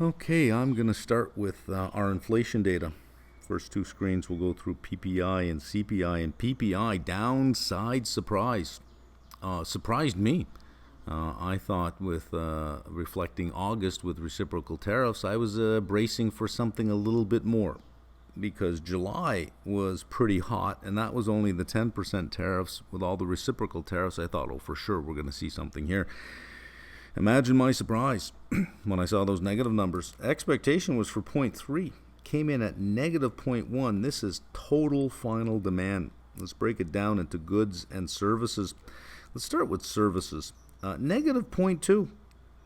Okay, I'm going to start with our inflation data. First two screens will go through PPI and CPI and PPI. Downside surprise. Surprised me. I thought with reflecting August with reciprocal tariffs, I was bracing for something a little bit more because July was pretty hot and that was only the 10% tariffs. With all the reciprocal tariffs, I thought, oh, for sure, we're going to see something here. Imagine my surprise when I saw those negative numbers. Expectation was for 0.3, came in at negative 0.1. This is total final demand. Let's break it down into goods and services. Let's start with services. Negative 0.2.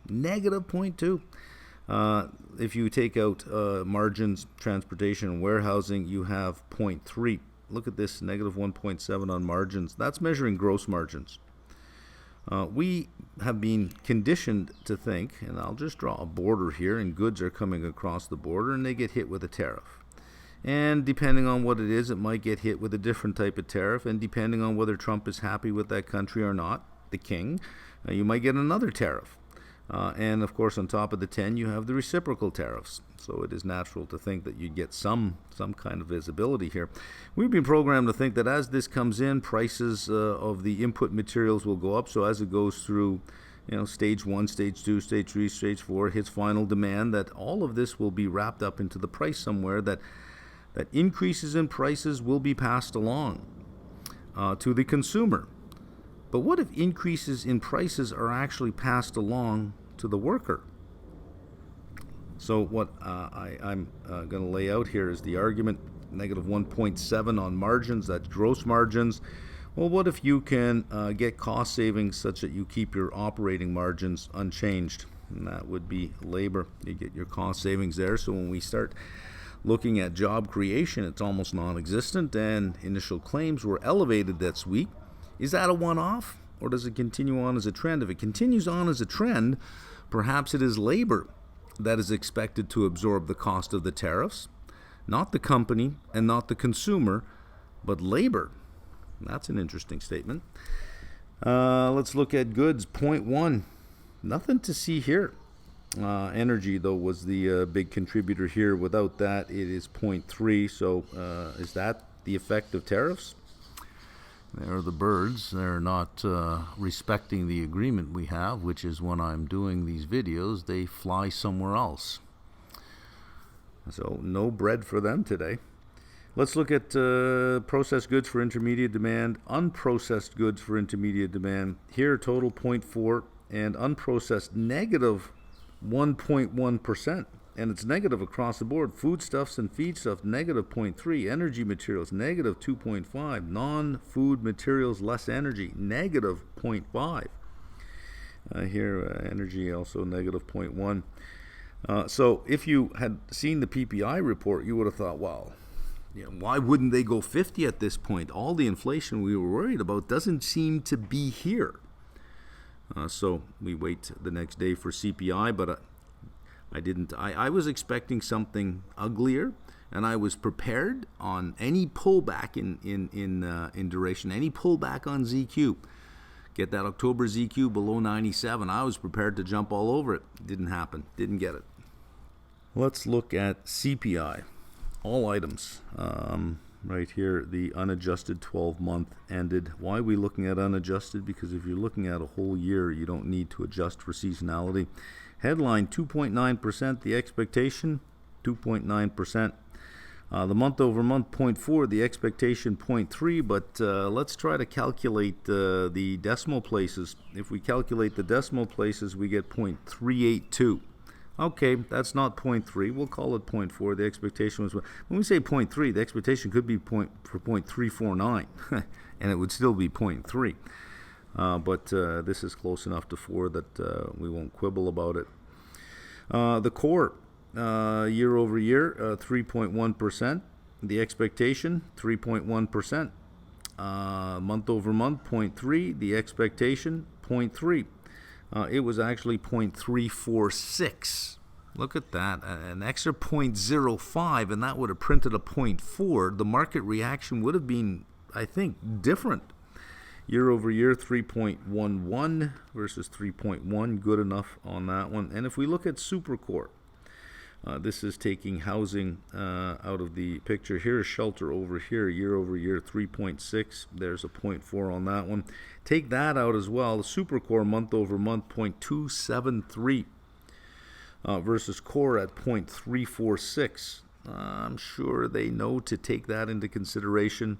Negative 0.2. If you take out margins, transportation, and warehousing, you have 0.3. Look at this, negative 1.7 on margins. That's measuring gross margins. We have been conditioned to think, and I'll just draw a border here, and goods are coming across the border and they get hit with a tariff. And depending on what it is, it might get hit with a different type of tariff, and depending on whether Trump is happy with that country or not, the king, you might get another tariff. And of course, on top of the 10, you have the reciprocal tariffs. So it is natural to think that you'd get some kind of visibility here. We've been programmed to think that as this comes in, prices of the input materials will go up. So as it goes through, stage 1, stage 2, stage 3, stage 4, hits final demand, that all of this will be wrapped up into the price somewhere, that increases in prices will be passed along to the consumer. But what if increases in prices are actually passed along to the worker? So what I'm going to lay out here is the argument, negative 1.7 on margins, that's gross margins. Well, what if you can get cost savings such that you keep your operating margins unchanged? And that would be labor. You get your cost savings there. So when we start looking at job creation, it's almost non-existent, and initial claims were elevated this week. Is that a one-off, or does it continue on as a trend? If it continues on as a trend, perhaps it is labor that is expected to absorb the cost of the tariffs, not the company and not the consumer, but labor. That's an interesting statement. Let's look at goods, 0.1. Nothing to see here. Energy, though, was the big contributor here. Without that, it is 0.3. So is that the effect of tariffs? They're the birds. They're not respecting the agreement we have, which is when I'm doing these videos, they fly somewhere else. So no bread for them today. Let's look at processed goods for intermediate demand, unprocessed goods for intermediate demand. Here, total 0.4, and unprocessed negative 1.1%. And it's negative across the board. Foodstuffs and feedstuffs, negative 0.3. Energy materials, negative 2.5. Non-food materials, less energy, negative 0.5. Here, energy also negative 0.1. So if you had seen the PPI report, you would have thought, well, why wouldn't they go 50 at this point? All the inflation we were worried about doesn't seem to be here. So we wait the next day for CPI, but I didn't. I was expecting something uglier, and I was prepared on any pullback in duration, any pullback on ZQ. Get that October ZQ below 97. I was prepared to jump all over it. Didn't happen. Didn't get it. Let's look at CPI. All items. Right here, the unadjusted 12-month ended. Why are we looking at unadjusted? Because if you're looking at a whole year, you don't need to adjust for seasonality. Headline 2.9%, the expectation 2.9%. The month over month 0.4, the expectation 0.3, but let's try to calculate the decimal places. If we calculate the decimal places, we get 0.382. Okay, that's not 0.3. We'll call it 0.4. The expectation was, when we say 0.3, the expectation could be for 0.349, and it would still be 0.3. But this is close enough to 4 that we won't quibble about it. The core, year over year, 3.1%. The expectation, 3.1%. Month over month, 0.3. The expectation, 0.3. It was actually 0.346. Look at that, an extra 0.05, and that would have printed a 0.4. The market reaction would have been, I think, different. Year over year, 3.11 versus 3.1, good enough on that one. And if we look at Supercore, This is taking housing out of the picture. Here's shelter over here, year over year, 3.6. There's a 0.4 on that one. Take that out as well. The Supercore month over month, 0.273 versus core at 0.346. I'm sure they know to take that into consideration.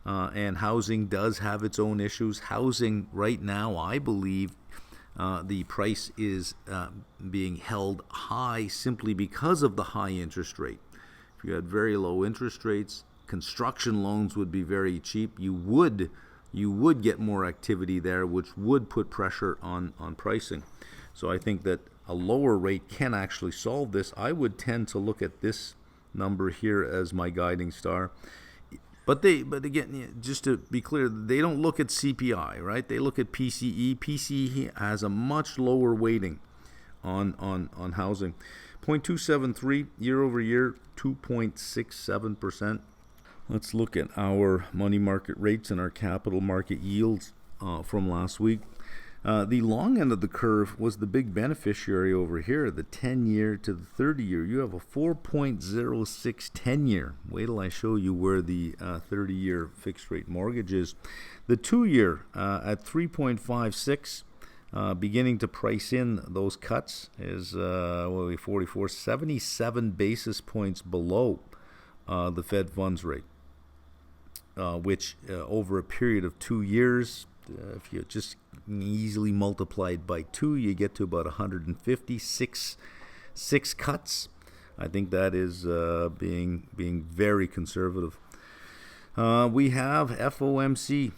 And housing does have its own issues. Housing right now, I believe, the price is being held high simply because of the high interest rate. If you had very low interest rates, construction loans would be very cheap. You would get more activity there, which would put pressure on pricing. So I think that a lower rate can actually solve this. I would tend to look at this number here as my guiding star. But again, just to be clear, they don't look at CPI, right? They look at PCE. PCE has a much lower weighting on housing. 0.273 year over year, 2.67%. Let's look at our money market rates and our capital market yields from last week. The long end of the curve was the big beneficiary over here, the 10-year to the 30-year. You have a 4.06 10-year. Wait till I show you where the 30-year fixed-rate mortgage is. The 2-year at 3.56, beginning to price in those cuts, is 77 basis points below the Fed funds rate, which over a period of 2 years, if you just easily multiply it by 2, you get to about 156 cuts. I think that is being very conservative. We have FOMC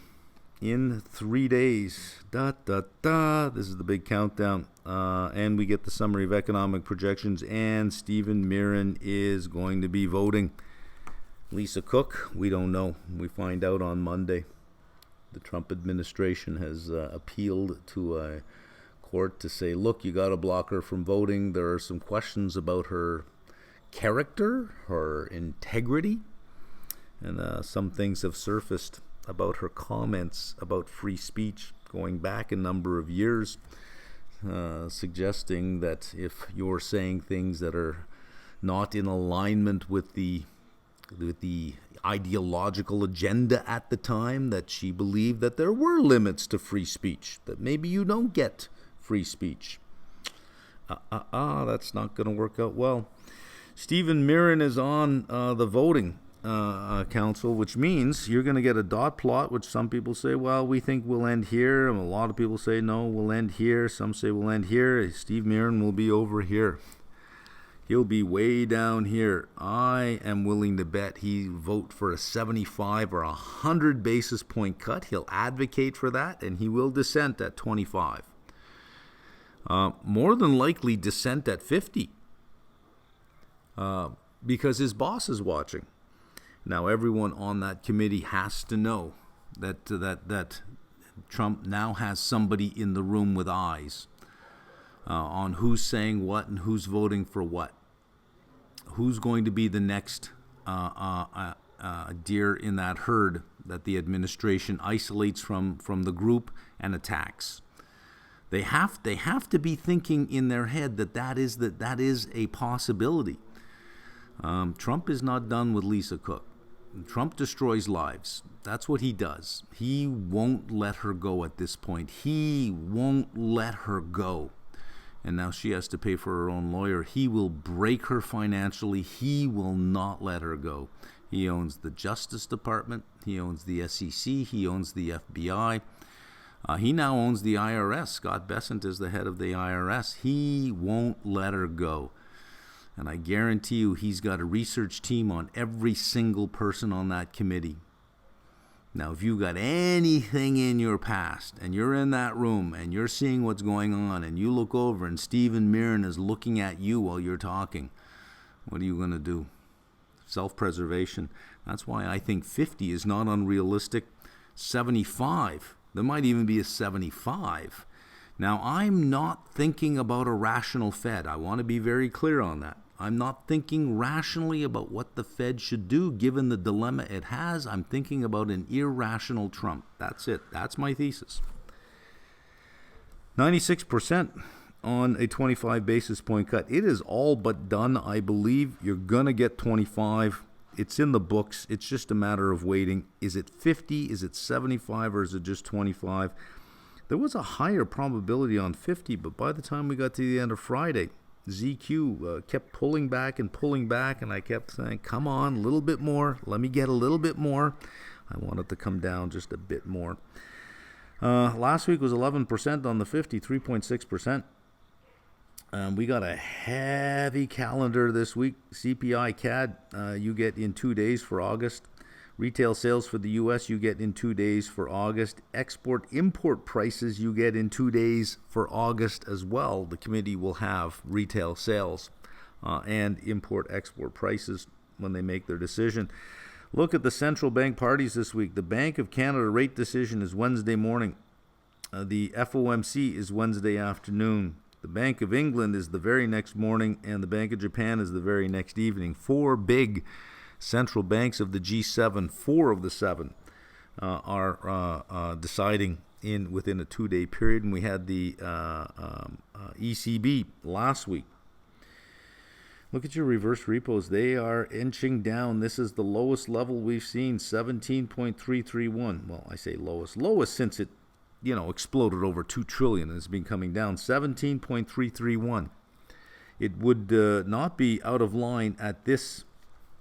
in 3 days. This is the big countdown. And we get the summary of economic projections, and Stephen Mirren is going to be voting. Lisa Cook, we don't know. We find out on Monday. The Trump administration has appealed to a court to say, look, you got to block her from voting. There are some questions about her character, her integrity, and some things have surfaced about her comments about free speech going back a number of years, suggesting that if you're saying things that are not in alignment with the ideological agenda at the time, that she believed that there were limits to free speech, that maybe you don't get free speech. That's not going to work out well. Stephen Mirren is on the voting council, which means you're going to get a dot plot, which some people say, well, we think we'll end here. And a lot of people say, no, we'll end here. Some say we'll end here. Steve Mirren will be over here. He'll be way down here. I am willing to bet he'll vote for a 75 or 100 basis point cut. He'll advocate for that, and he will dissent at 25. More than likely dissent at 50, because his boss is watching. Now, everyone on that committee has to know that Trump now has somebody in the room with eyes on who's saying what and who's voting for what. Who's going to be the next deer in that herd that the administration isolates from the group and attacks? They have to be thinking in their head that is a possibility. Trump is not done with Lisa Cook. Trump destroys lives. That's what he does. He won't let her go at this point. He won't let her go. And now she has to pay for her own lawyer. He will break her financially. He will not let her go. He owns the Justice Department. He owns the SEC. He owns the FBI. He now owns the IRS. Scott Bessent is the head of the IRS. He won't let her go. And I guarantee you he's got a research team on every single person on that committee. Now, if you got anything in your past and you're in that room and you're seeing what's going on and you look over and Stephen Mirren is looking at you while you're talking, what are you going to do? Self-preservation. That's why I think 50 is not unrealistic. 75. There might even be a 75. Now, I'm not thinking about a rational Fed. I want to be very clear on that. I'm not thinking rationally about what the Fed should do given the dilemma it has. I'm thinking about an irrational Trump. That's it. That's my thesis. 96% on a 25 basis point cut. It is all but done, I believe. You're going to get 25. It's in the books. It's just a matter of waiting. Is it 50? Is it 75? Or is it just 25? There was a higher probability on 50, but by the time we got to the end of Friday, ZQ kept pulling back, and I kept saying, come on, a little bit more. Let me get a little bit more. I want it to come down just a bit more. Last week was 11% on the 50, 3.6%. We got a heavy calendar this week. CPI CAD you get in 2 days for August. Retail sales for the U.S. you get in 2 days for August. Export-import prices you get in 2 days for August as well. The committee will have retail sales and import-export prices when they make their decision. Look at the central bank parties this week. The Bank of Canada rate decision is Wednesday morning. The FOMC is Wednesday afternoon. The Bank of England is the very next morning, and the Bank of Japan is the very next evening. 4 big central banks of the G7, 4 of the 7 are deciding within a 2-day period, and we had the ECB last week. Look at your reverse repos. They are inching down. This is the lowest level we've seen, 17.331. Well, I say lowest since it, exploded over 2 trillion and has been coming down. 17.331. It would not be out of line at this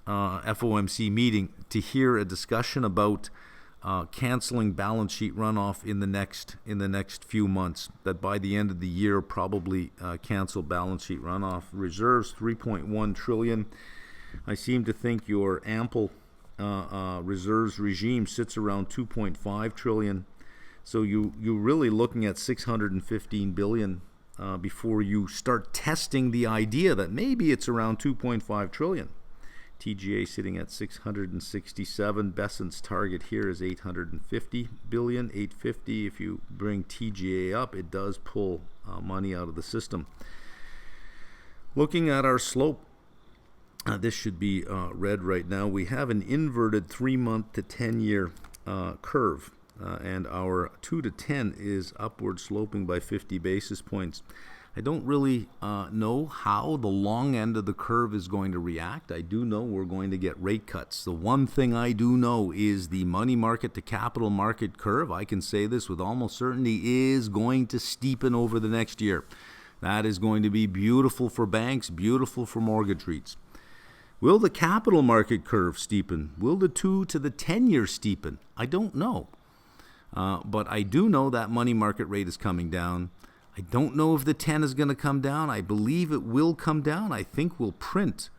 FOMC meeting to hear a discussion about canceling balance sheet runoff in the next few months. That by the end of the year, probably cancel balance sheet runoff. Reserves 3.1 trillion. I seem to think your ample reserves regime sits around 2.5 trillion. So you're really looking at 615 billion before you start testing the idea that maybe it's around 2.5 trillion. TGA sitting at 667. Bessent's target here is 850 billion, 850. If you bring TGA up, it does pull money out of the system. Looking at our slope, this should be red right now. We have an inverted 3-month to 10-year curve, and our 2 to 10 is upward sloping by 50 basis points. I don't really know how the long end of the curve is going to react. I do know we're going to get rate cuts. The one thing I do know is the money market to capital market curve, I can say this with almost certainty, is going to steepen over the next year. That is going to be beautiful for banks, beautiful for mortgage REITs. Will the capital market curve steepen? Will the 2 to the 10-year steepen? I don't know. But I do know that money market rate is coming down. I don't know if the 10 is going to come down. I believe it will come down. I think we'll print.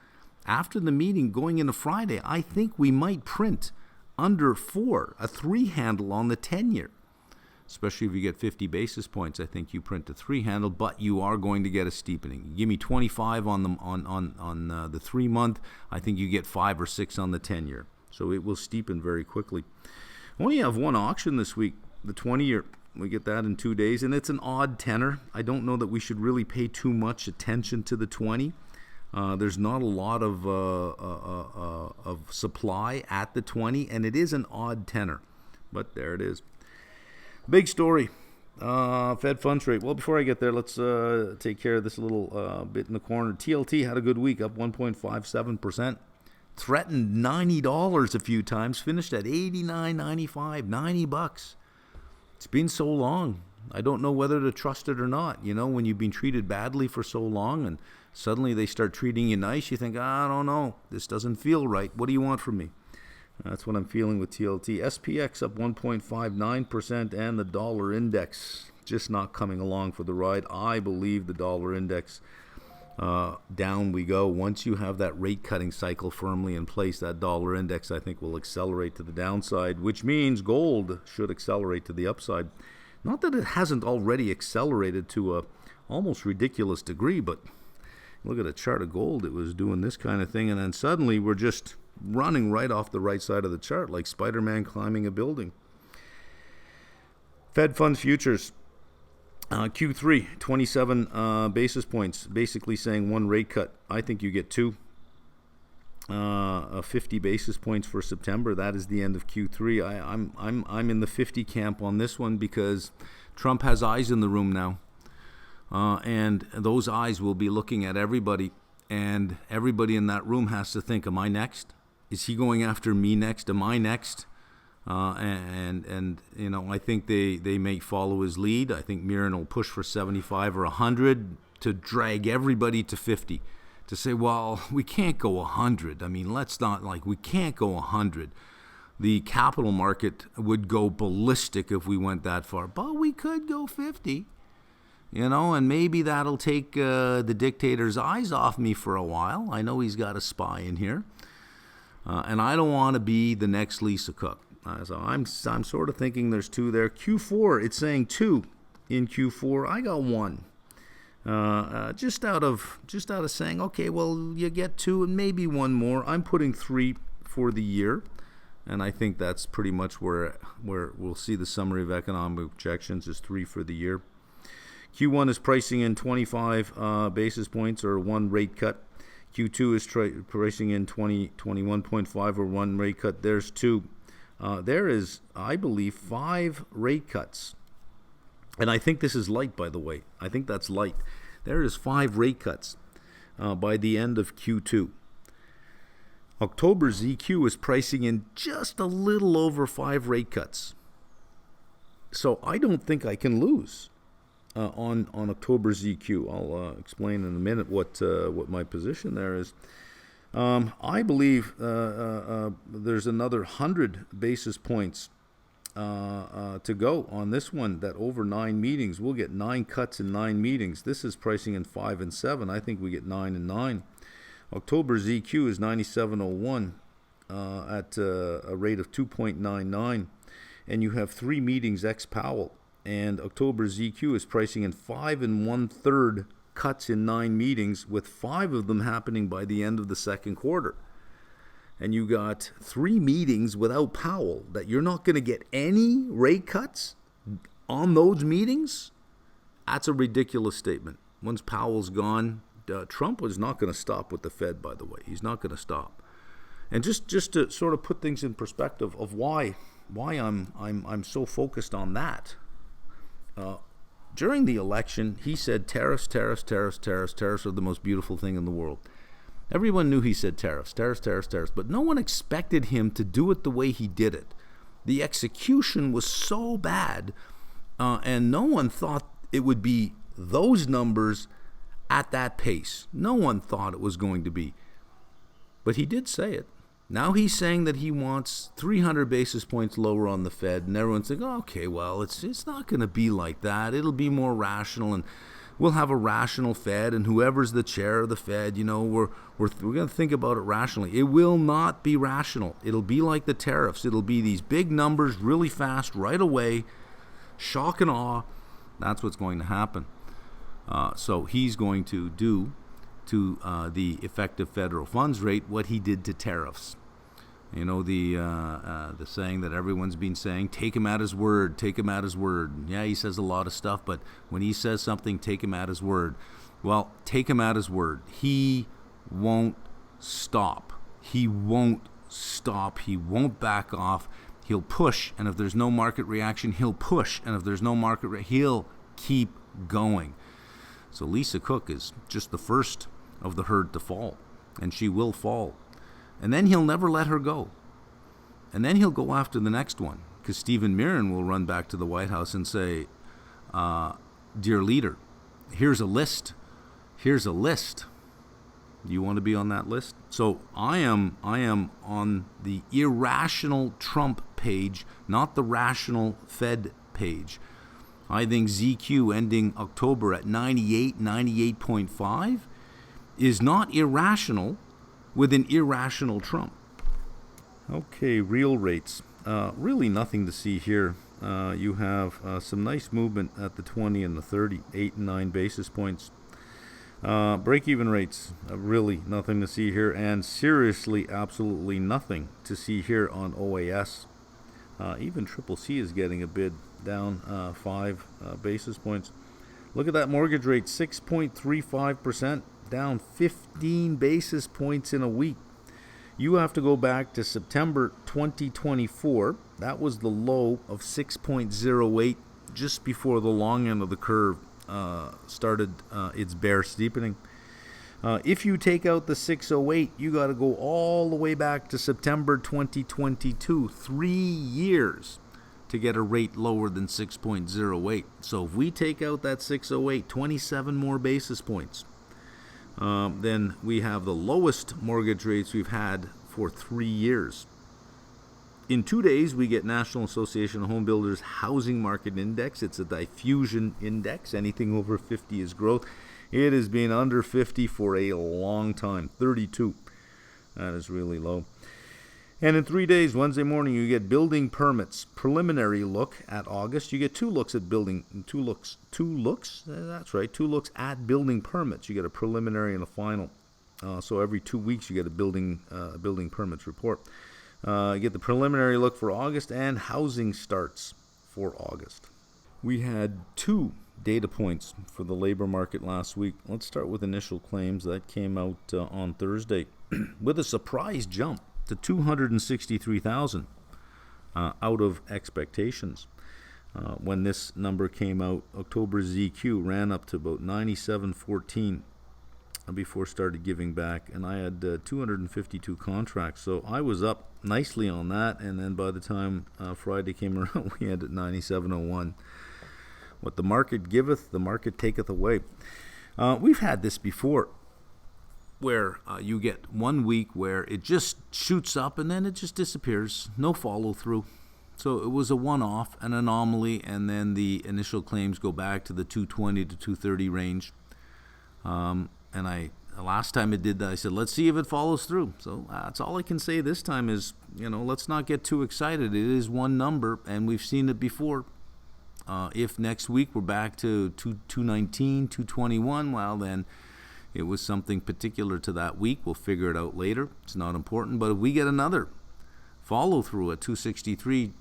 After the meeting going into Friday, I think we might print under 4, a 3 handle on the 10-year. Especially if you get 50 basis points, I think you print a 3 handle, but you are going to get a steepening. Give me 25 on the 3-month. I think you get 5 or 6 on the 10-year. So it will steepen very quickly. Only have one auction this week, the 20-year. We get that in 2 days, and it's an odd tenor. I don't know that we should really pay too much attention to the 20. There's not a lot of supply at the 20, and it is an odd tenor. But there it is. Big story. Fed funds rate. Well, before I get there, let's take care of this little bit in the corner. TLT had a good week, up 1.57%. Threatened $90 a few times, finished at $89.95, $90. It's been so long. I don't know whether to trust it or not. When you've been treated badly for so long and suddenly they start treating you nice, you think, I don't know, this doesn't feel right. What do you want from me? That's what I'm feeling with TLT. SPX up 1.59%, and the dollar index just not coming along for the ride. I believe the dollar index down we go. Once you have that rate cutting cycle firmly in place, that dollar index I think will accelerate to the downside, which means gold should accelerate to the upside. Not that it hasn't already accelerated to a almost ridiculous degree, but look at a chart of gold. It was doing this kind of thing, and then suddenly we're just running right off the right side of the chart like Spider-Man climbing a building. Fed funds futures. Q3, 27 basis points, basically saying 1 rate cut. I think you get 2. 50 basis points for September. That is the end of Q3. I'm in the 50 camp on this one because Trump has eyes in the room now. and those eyes will be looking at everybody, and everybody in that room has to think, am I next? Is he going after me next? Am I next? And you know, I think they may follow his lead. I think Mirren will push for 75 or 100 to drag everybody to 50, to say, well, we can't go 100. I mean, let's not, we can't go 100. The capital market would go ballistic if we went that far, but we could go 50. You know, and maybe that'll take the dictator's eyes off me for a while. I know he's got a spy in here. And I don't want to be the next Lisa Cook. So I'm sort of thinking there's 2 there. Q4, it's saying 2 in Q4. I got 1. Just out of saying, okay, well, you get 2 and maybe 1 more. I'm putting 3 for the year. And I think that's pretty much where we'll see the summary of economic projections is 3 for the year. Q1 is pricing in 25 basis points or 1 rate cut. Q2 is pricing in 21.5 or 1 rate cut. There's 2. There is, I believe, 5 rate cuts. And I think this is light, by the way. I think that's light. There is 5 rate cuts by the end of Q2. October ZQ is pricing in just a little over 5 rate cuts. So I don't think I can lose on October ZQ. I'll explain in a minute what my position there is. I believe there's another 100 basis points to go on this one, that over 9 meetings. We'll get 9 cuts in 9 meetings. This is pricing in 5 and 7. I think we get 9 and 9. October ZQ is 97.01 at a rate of 2.99. And you have 3 meetings ex-Powell. And October ZQ is pricing in 5 1/3 cuts in 9 meetings, with 5 of them happening by the end of the second quarter. And you got 3 meetings without Powell that you're not going to get any rate cuts on those meetings. That's a ridiculous statement. Once Powell's gone, Trump was not going to stop with the Fed, by the way. He's not going to stop. And just to sort of put things in perspective of why I'm so focused on that. During the election, he said tariffs are the most beautiful thing in the world. Everyone knew he said tariffs, but no one expected him to do it the way he did it. The execution was so bad, and no one thought it would be those numbers at that pace. No one thought it was going to be. But he did say it. Now he's saying that he wants 300 basis points lower on the Fed, and everyone's like, oh, okay, well, it's not going to be like that. It'll be more rational, and we'll have a rational Fed, and whoever's the chair of the Fed, you know, we're going to think about it rationally. It will not be rational. It'll be like the tariffs. It'll be these big numbers really fast, right away, shock and awe. That's what's going to happen. So he's going to do to the effective federal funds rate what he did to tariffs. You know, the saying that everyone's been saying, take him at his word, take him at his word. Yeah, he says a lot of stuff, but when he says something, take him at his word. Well, take him at his word. He won't stop. He won't stop. He won't back off. He'll push, and if there's no market reaction, he'll push, and if there's no market he'll keep going. So Lisa Cook is just the first of the herd to fall, and she will fall. And then he'll never let her go. And then he'll go after the next one, because Stephen Mirren will run back to the White House and say, dear leader, here's a list. Here's a list. Do you want to be on that list? So I am on the irrational Trump page, not the rational Fed page. I think ZQ ending October at 98, 98.5 is not irrational with an irrational Trump. Okay, real rates. Really nothing to see here. You have some nice movement at the 20 and the 30, 8 and 9 basis points. Break-even rates, really nothing to see here. And seriously, absolutely nothing to see here on OAS. Even Triple C is getting a bid down 5 basis points. Look at that mortgage rate, 6.35%, down 15 basis points in a week. You have to go back to September 2024. That was the low of 6.08 just before the long end of the curve started its bear steepening. If you take out the 608, you got to go all the way back to September 2022, 3 years, to get a rate lower than 6.08. So if we take out that 608, 27 more basis points, then we have the lowest mortgage rates we've had for 3 years. In 2 days, we get National Association of Home Builders Housing Market Index. It's a diffusion index. Anything over 50 is growth. It has been under 50 for a long time, 32. That is really low. And in 3 days, Wednesday morning, you get building permits, preliminary look at August. You get two looks at That's right, 2 looks at building permits. You get a preliminary and a final. So every 2 weeks, you get a building permits report. You get the preliminary look for August and housing starts for August. We had 2 data points for the labor market last week. Let's start with initial claims. That came out on Thursday with a surprise jump to 263,000 out of expectations. When this number came out, October ZQ ran up to about 97.14 before started giving back, and I had 252 contracts, so I was up nicely on that, and then by the time Friday came around, we had at 97.01. What the market giveth, the market taketh away. We've had this before, where you get 1 week where it just shoots up and then it just disappears, no follow through. So it was a one-off, an anomaly, and then the initial claims go back to the 220 to 230 range. And last time it did that, I said, let's see if it follows through. So that's all I can say this time is, let's not get too excited. It is one number, and we've seen it before. If next week we're back to 219, 221, well, then it was something particular to that week. We'll figure it out later. It's not important. But if we get another follow through at 263,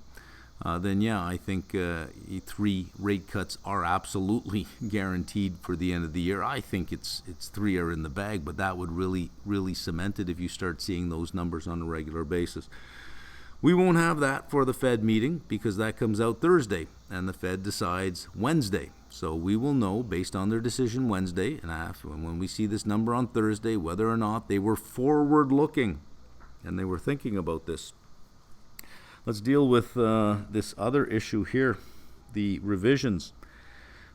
then yeah, I think 3 rate cuts are absolutely guaranteed for the end of the year. I think it's 3 are in the bag, but that would really, really cement it if you start seeing those numbers on a regular basis. We won't have that for the Fed meeting because that comes out Thursday, and the Fed decides Wednesday. So we will know based on their decision Wednesday, and when we see this number on Thursday, whether or not they were forward-looking and they were thinking about this. Let's deal with this other issue here, the revisions.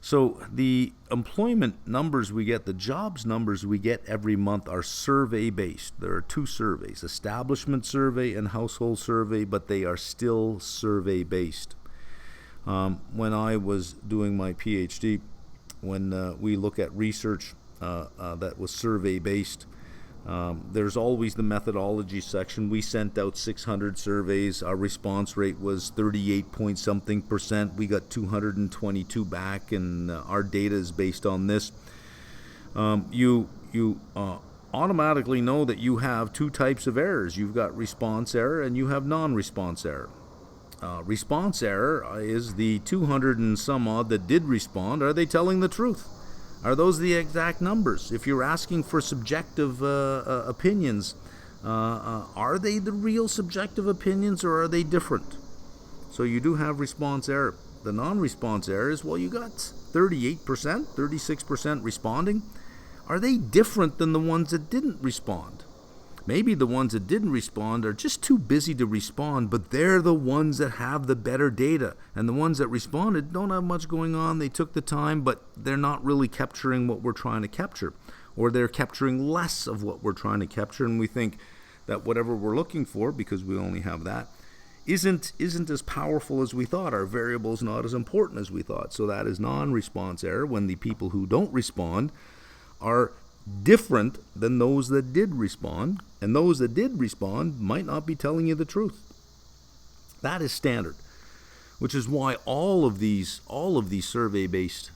So the employment numbers we get, the jobs numbers we get every month are survey-based. There are 2 surveys, establishment survey and household survey, but they are still survey-based. When I was doing my PhD, when we look at research that was survey-based, there's always the methodology section. We sent out 600 surveys. Our response rate was 38 point something percent. We got 222 back, and our data is based on this. You automatically know that you have 2 types of errors. You've got response error and you have non-response error. Response error is the 200 and some odd that did respond. Are they telling the truth? Are those the exact numbers? If you're asking for subjective opinions, are they the real subjective opinions or are they different? So you do have response error. The non-response error is, well, you got 38%, 36% responding. Are they different than the ones that didn't respond? Maybe the ones that didn't respond are just too busy to respond, but they're the ones that have the better data. And the ones that responded don't have much going on. They took the time, but they're not really capturing what we're trying to capture. Or they're capturing less of what we're trying to capture. And we think that whatever we're looking for, because we only have that, isn't as powerful as we thought. Our variable is not as important as we thought. So that is non-response error when the people who don't respond are different than those that did respond, and those that did respond might not be telling you the truth. That is standard, which is why all of these survey-based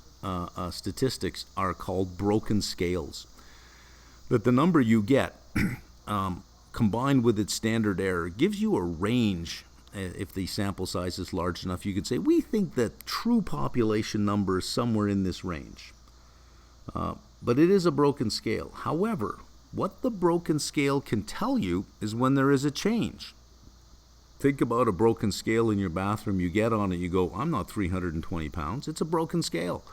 statistics are called broken scales. That the number you get combined with its standard error gives you a range. If the sample size is large enough, you could say we think that true population number is somewhere in this range. But it is a broken scale. However, what the broken scale can tell you is when there is a change. Think about a broken scale in your bathroom. You get on it, you go, I'm not 320 pounds. It's a broken scale.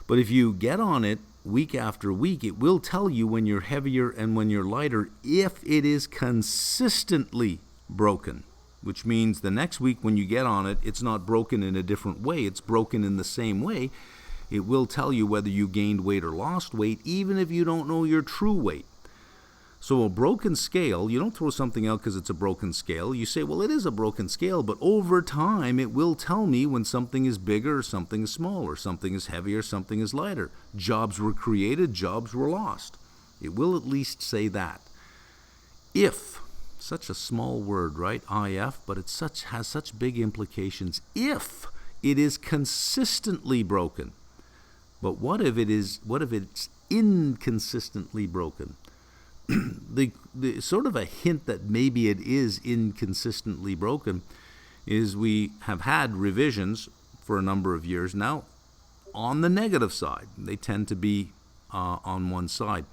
But if you get on it week after week, it will tell you when you're heavier and when you're lighter if it is consistently broken, which means the next week when you get on it, it's not broken in a different way. It's broken in the same way. It will tell you whether you gained weight or lost weight, even if you don't know your true weight. So a broken scale, you don't throw something out because it's a broken scale. You say, well, it is a broken scale, but over time it will tell me when something is bigger or something is smaller, something is heavier, something is lighter. Jobs were created, jobs were lost. It will at least say that. If, such a small word, right? IF, but it has such big implications. If it is consistently broken. But what if it's inconsistently broken? The sort of a hint that maybe it is inconsistently broken is we have had revisions for a number of years now on the negative side. They tend to be on one side.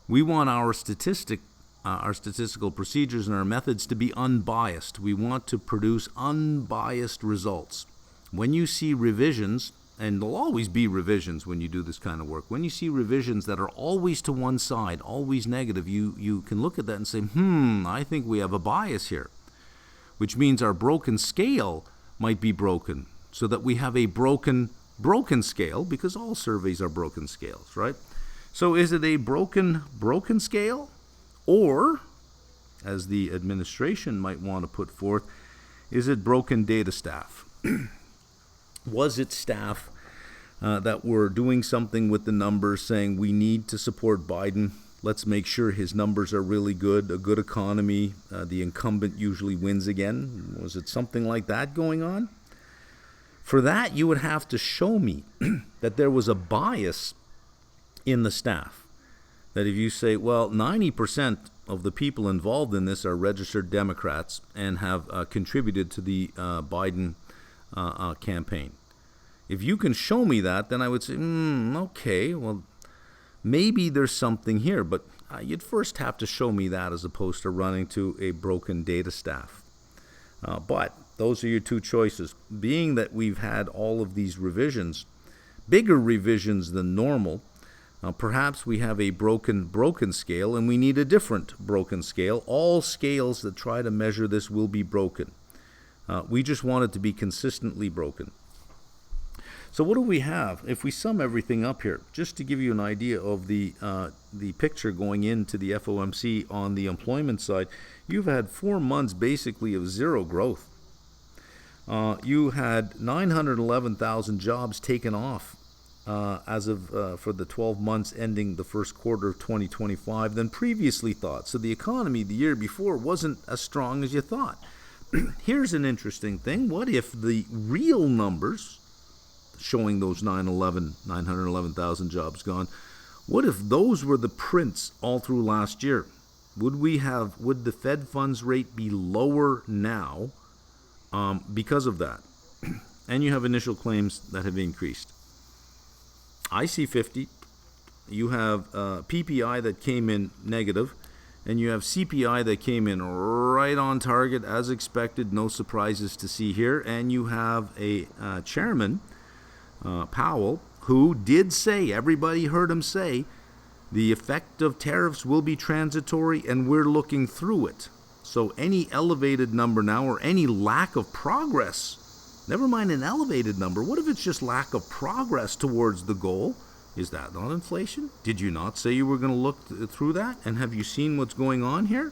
We want our statistical procedures and our methods to be unbiased. We want to produce unbiased results. When you see revisions, and there'll always be revisions when you do this kind of work. When you see revisions that are always to one side, always negative, you can look at that and say, I think we have a bias here, which means our broken scale might be broken, so that we have a broken scale, because all surveys are broken scales, right? So is it a broken scale? Or, as the administration might want to put forth, is it broken data staff? Was it staff that were doing something with the numbers, saying we need to support Biden, let's make sure his numbers are really good, a good economy, the incumbent usually wins again? Was it something like that going on? For that, you would have to show me that there was a bias in the staff. That if you say, well, 90% of the people involved in this are registered Democrats and have contributed to the Biden campaign. If you can show me that, then I would say, okay, well, maybe there's something here, but you'd first have to show me that as opposed to running to a broken data staff. But those are your two choices. Being that we've had all of these revisions, bigger revisions than normal, perhaps we have a broken scale and we need a different broken scale. All scales that try to measure this will be broken. We just want it to be consistently broken. So what do we have? If we sum everything up here, just to give you an idea of the picture going into the FOMC on the employment side, you've had 4 months basically of zero growth. You had 911,000 jobs taken off as of for the 12 months ending the first quarter of 2025 than previously thought. So the economy the year before wasn't as strong as you thought. Here's an interesting thing. What if the real numbers showing those 911,000 jobs gone, what if those were the prints all through last year? Would the Fed funds rate be lower now because of that? And you have initial claims that have increased. I see 50. You have PPI that came in negative, and you have CPI that came in right on target as expected, no surprises to see here, and you have a chairman, Powell, who did say, everybody heard him say, the effect of tariffs will be transitory and we're looking through it. So any elevated number now or any lack of progress, never mind an elevated number, what if it's just lack of progress towards the goal? Is that not inflation? Did you not say you were going to look through that? And have you seen what's going on here?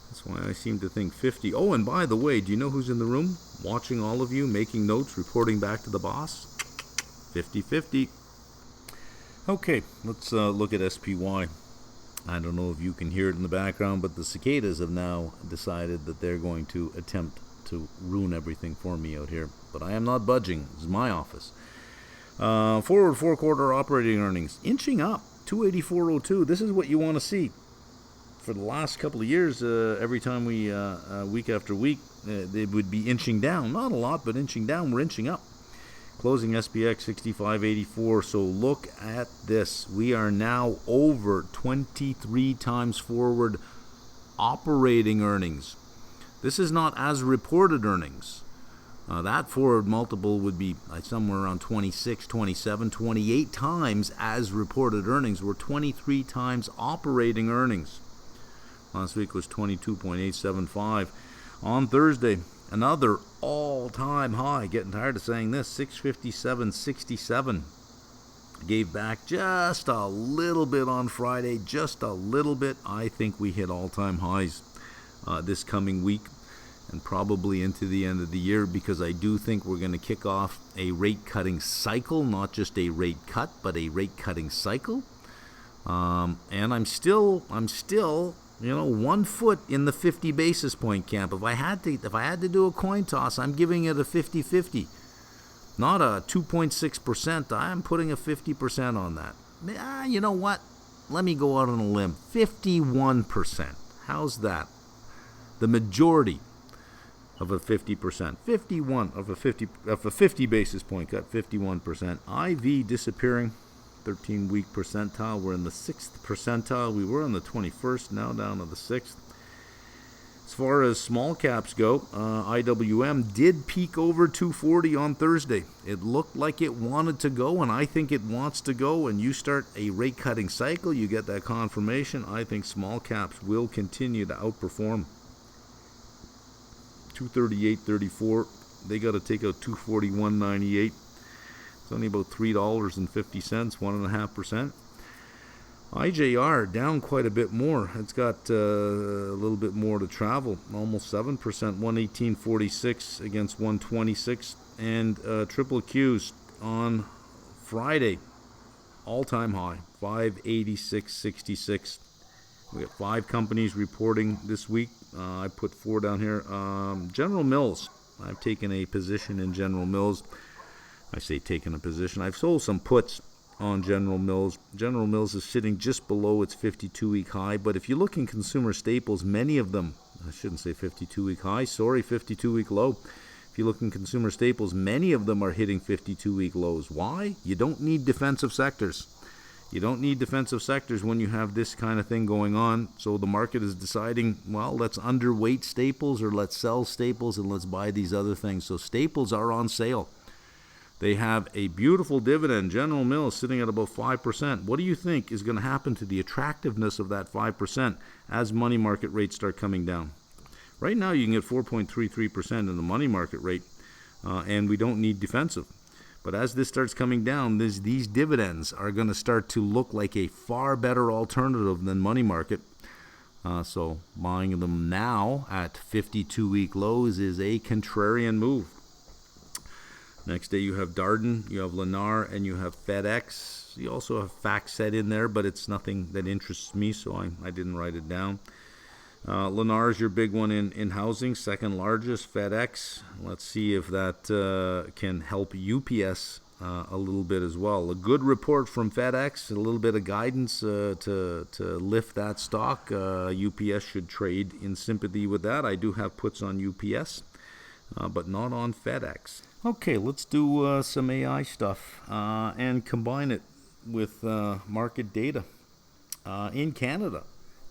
That's why I seem to think 50. Oh, and by the way, do you know who's in the room? Watching all of you, making notes, reporting back to the boss? 50-50. Okay, let's look at SPY. I don't know if you can hear it in the background, but the cicadas have now decided that they're going to attempt to ruin everything for me out here. But I am not budging. This is my office. Forward 4-quarter operating earnings inching up, 284.02. This is what you want to see. For the last couple of years, every time we, week after week, they would be inching down. Not a lot, but inching down. We're inching up. Closing SPX 65.84. So look at this. We are now over 23 times forward operating earnings. This is not as reported earnings. That forward multiple would be somewhere around 26, 27, 28 times as reported earnings. We're 23 times operating earnings. Last week was 22.875. On Thursday, another all-time high. Getting tired of saying this, 657.67. Gave back just a little bit on Friday, just a little bit. I think we hit all-time highs this coming week and probably into the end of the year, because I do think we're going to kick off a rate-cutting cycle, not just a rate cut, but a rate-cutting cycle. And I'm still, 1 foot in the 50 basis point camp. If I had to do a coin toss, I'm giving it a 50-50. Not a 2.6%. I'm putting a 50% on that. You know what? Let me go out on a limb. 51%. How's that? The majority of a 50%. 51 of a 50 basis point cut. 51%. IV disappearing. 13-week percentile. We're in the 6th percentile. We were in the 21st. Now down to the 6th. As far as small caps go, IWM did peak over 240 on Thursday. It looked like it wanted to go, and I think it wants to go. And you start a rate cutting cycle, you get that confirmation. I think small caps will continue to outperform. 238.34. They got to take out 241.98. It's only about $3.50, 1.5%. IJR down quite a bit more. It's got a little bit more to travel, almost 7%, 118.46 against 126. And triple Qs on Friday, all-time high, 586.66. We got 5 companies reporting this week. I put 4 down here. General Mills. I've taken a position in General Mills. I say taken a position. I've sold some puts on General Mills. General Mills is sitting just below its 52-week high, but if you look in consumer staples, many of them, I shouldn't say 52-week high, 52-week low. If you look in consumer staples, many of them are hitting 52-week lows. Why? You don't need defensive sectors. You don't need defensive sectors when you have this kind of thing going on. So the market is deciding, well, let's underweight staples, or let's sell staples and let's buy these other things. So staples are on sale. They have a beautiful dividend. General Mills sitting at about 5%. What do you think is going to happen to the attractiveness of that 5% as money market rates start coming down? Right now you can get 4.33% in the money market rate, and we don't need defensive. But as this starts coming down, these dividends are going to start to look like a far better alternative than money market. So buying them now at 52-week lows is a contrarian move. Next day you have Darden, you have Lennar, and you have FedEx. You also have FactSet in there, but it's nothing that interests me, so I didn't write it down. Lennar is your big one in housing, second largest. FedEx, let's see if that can help UPS a little bit as well. A good report from FedEx, a little bit of guidance to lift that stock. UPS should trade in sympathy with that. I do have puts on UPS, but not on FedEx. Okay, let's do some AI stuff and combine it with market data. In Canada,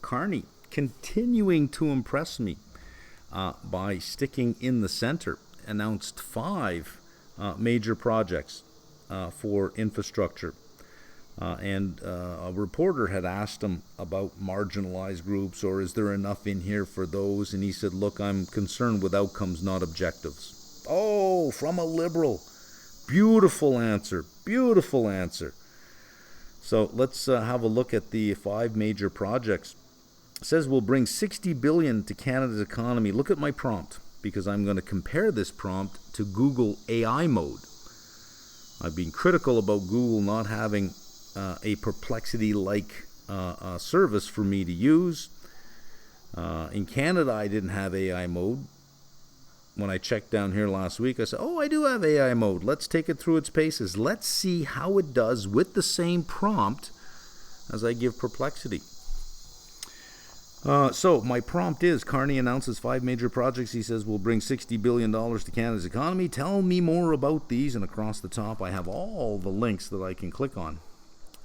Carney continuing to impress me by sticking in the center. Announced 5 major projects for infrastructure. And a reporter had asked him about marginalized groups, or is there enough in here for those? And he said, look, I'm concerned with outcomes, not objectives. Oh, from a liberal. Beautiful answer. Beautiful answer. So let's have a look at the 5 major projects. It says we'll bring $60 billion to Canada's economy. Look at my prompt, because I'm going to compare this prompt to Google AI mode. I've been critical about Google not having a Perplexity-like service for me to use. In Canada, I didn't have AI mode. When I checked down here last week, I said, oh, I do have AI mode. Let's take it through its paces. Let's see how it does with the same prompt as I give Perplexity. So my prompt is, Carney announces 5 major projects he says will bring $60 billion to Canada's economy. Tell me more about these. And across the top, I have all the links that I can click on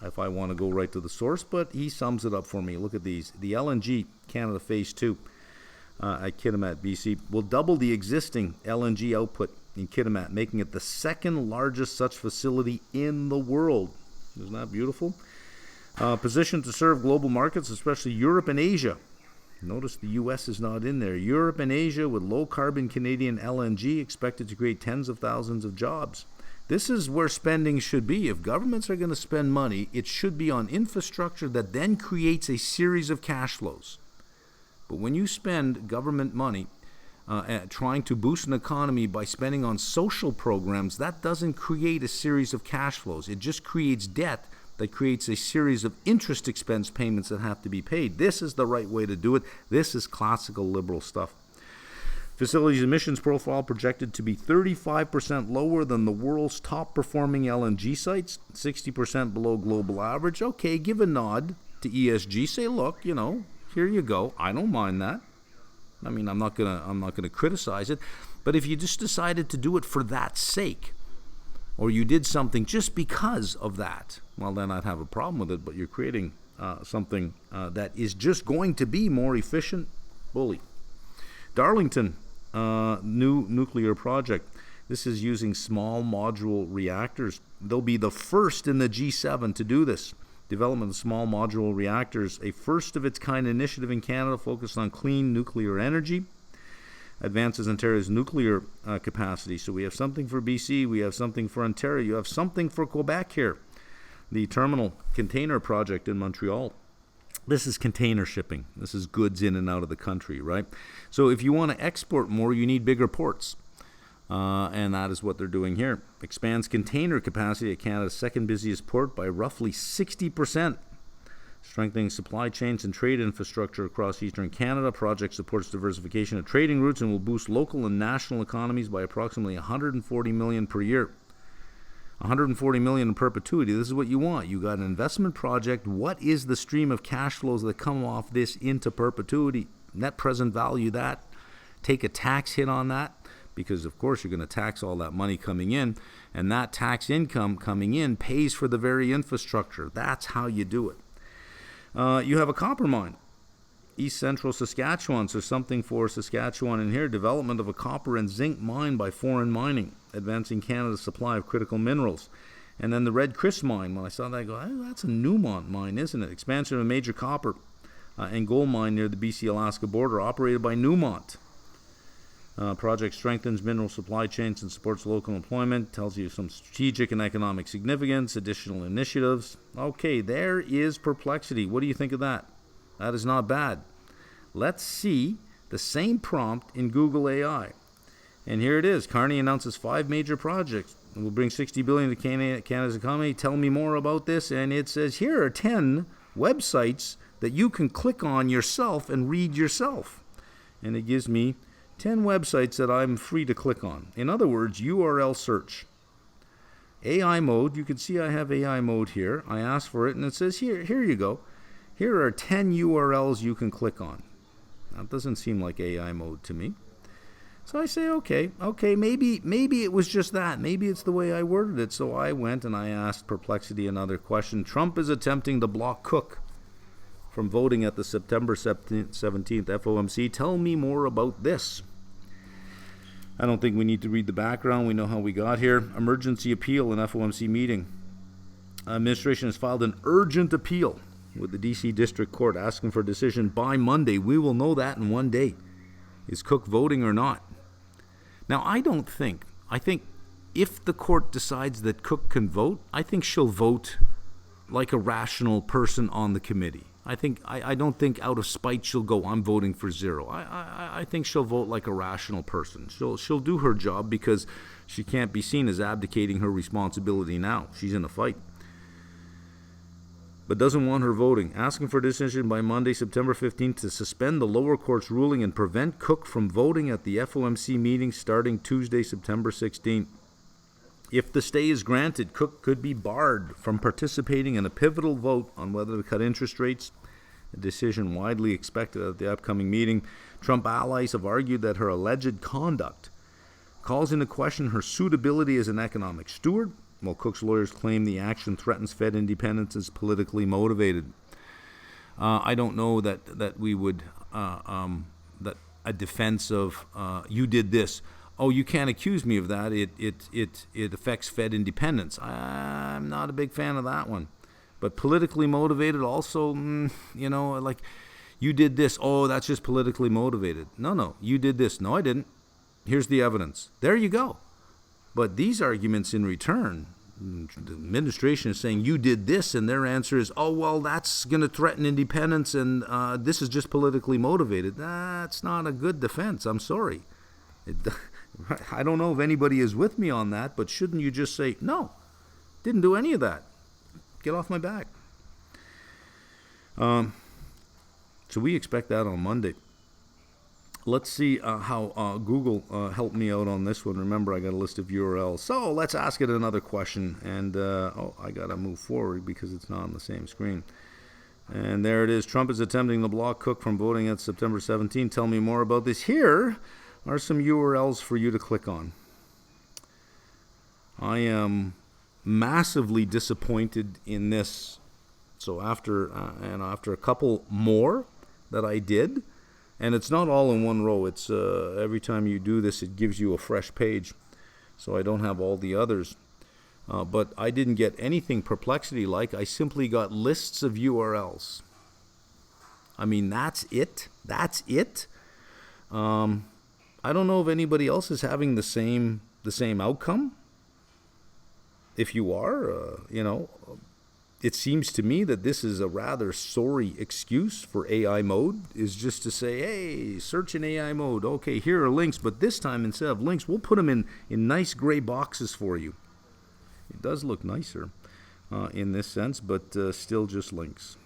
if I want to go right to the source. But he sums it up for me. Look at these. The LNG Canada Phase 2 at Kitimat, BC, will double the existing LNG output in Kitimat, making it the second largest such facility in the world. Isn't that beautiful? Positioned to serve global markets, especially Europe and Asia. Notice the U.S. is not in there. Europe and Asia with low-carbon Canadian LNG expected to create tens of thousands of jobs. This is where spending should be. If governments are going to spend money, it should be on infrastructure that then creates a series of cash flows. But when you spend government money trying to boost an economy by spending on social programs, that doesn't create a series of cash flows. It just creates debt that creates a series of interest expense payments that have to be paid. This is the right way to do it. This is classical liberal stuff. Facility's emissions profile projected to be 35% lower than the world's top performing LNG sites, 60% below global average. Okay, give a nod to ESG. Say, look, here you go. I don't mind that. I mean, I'm not gonna criticize it. But if you just decided to do it for that sake, or you did something just because of that, well, then I'd have a problem with it. But you're creating something that is just going to be more efficient. Bully. Darlington. New nuclear project. This is using small modular reactors. They'll be the first in the G7 to do this. Development of small modular reactors, a first-of-its-kind initiative in Canada focused on clean nuclear energy. Advances Ontario's nuclear capacity. So we have something for BC, we have something for Ontario, you have something for Quebec here. The terminal container project in Montreal. This is container shipping. This is goods in and out of the country, right? So if you want to export more, you need bigger ports. And that is what they're doing here. Expands container capacity at Canada's second busiest port by roughly 60%. Strengthening supply chains and trade infrastructure across eastern Canada. Project supports diversification of trading routes and will boost local and national economies by approximately $140 million per year. $140 million in perpetuity. This is what you want. You got an investment project. What is the stream of cash flows that come off this into perpetuity? Net present value that. Take a tax hit on that, because of course you're going to tax all that money coming in, and that tax income coming in pays for the very infrastructure. That's how you do it. You have a copper mine. East Central Saskatchewan, so something for Saskatchewan in here. Development of a copper and zinc mine by Foreign Mining, advancing Canada's supply of critical minerals. And then the Red Chris mine, when I saw that, I go, oh, that's a Newmont mine, isn't it? Expansion of a major copper and gold mine near the BC-Alaska border, operated by Newmont. Project strengthens mineral supply chains and supports local employment, tells you some strategic and economic significance, additional initiatives. Okay, there is Perplexity. What do you think of that? That is not bad. Let's see the same prompt in Google AI. And here it is. Carney announces 5 major projects and will bring $60 billion to Canada's economy. Tell me more about this. And it says, here are 10 websites that you can click on yourself and read yourself. And it gives me 10 websites that I'm free to click on. In other words, URL search. AI mode. You can see I have AI mode here. I asked for it, and it says, here you go. Here are 10 URLs you can click on. That doesn't seem like AI mode to me. So I say, okay, maybe it was just that. Maybe it's the way I worded it. So I went and I asked Perplexity another question. Trump is attempting to block Cook from voting at the September 17th FOMC. Tell me more about this. I don't think we need to read the background. We know how we got here. Emergency appeal in FOMC meeting. Administration has filed an urgent appeal with the D.C. District Court asking for a decision by Monday. We will know that in one day. Is Cook voting or not? Now, I think if the court decides that Cook can vote, I think she'll vote like a rational person on the committee. I don't think out of spite she'll go, I'm voting for zero. I think she'll vote like a rational person. She'll do her job because she can't be seen as abdicating her responsibility now. She's in a fight. But doesn't want her voting. Asking for a decision by Monday, September 15th to suspend the lower court's ruling and prevent Cook from voting at the FOMC meeting starting Tuesday, September 16th. If the stay is granted, Cook could be barred from participating in a pivotal vote on whether to cut interest rates, a decision widely expected at the upcoming meeting. Trump allies have argued that her alleged conduct calls into question her suitability as an economic steward, while Cook's lawyers claim the action threatens Fed independence is politically motivated. I don't know that we would, that a defense of, you did this, oh, you can't accuse me of that. It affects Fed independence. I'm not a big fan of that one. But politically motivated also, like, you did this. Oh, that's just politically motivated. No, you did this. No, I didn't. Here's the evidence. There you go. But these arguments in return, the administration is saying you did this, and their answer is, oh, well, that's going to threaten independence, and this is just politically motivated. That's not a good defense. I'm sorry. I don't know if anybody is with me on that, but shouldn't you just say, no, didn't do any of that. Get off my back. So we expect that on Monday. Let's see how Google helped me out on this one. Remember, I got a list of URLs. So let's ask it another question. And, I got to move forward because it's not on the same screen. And there it is. Trump is attempting to block Cook from voting at September 17. Tell me more about this. Here are some URLs for you to click on. I am massively disappointed in this. So after a couple more that I did, and it's not all in one row. It's every time you do this, it gives you a fresh page. So I don't have all the others. But I didn't get anything Perplexity-like. I simply got lists of URLs. I mean, that's it. That's it. I don't know if anybody else is having the same outcome. If you are, it seems to me that this is a rather sorry excuse for AI mode, is just to say, hey, search in AI mode. Okay, here are links, but this time instead of links, we'll put them in nice gray boxes for you. It does look nicer in this sense, but still just links.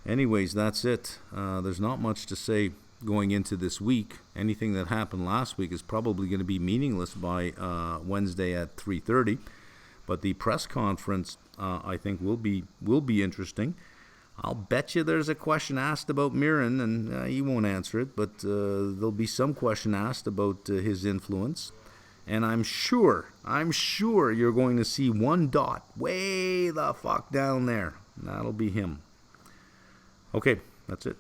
Anyways, that's it. There's not much to say going into this week. Anything that happened last week is probably going to be meaningless by Wednesday at 3:30. But the press conference, I think, will be interesting. I'll bet you there's a question asked about Mirren, and he won't answer it, but there'll be some question asked about his influence. And I'm sure you're going to see one dot way the fuck down there. That'll be him. Okay, that's it.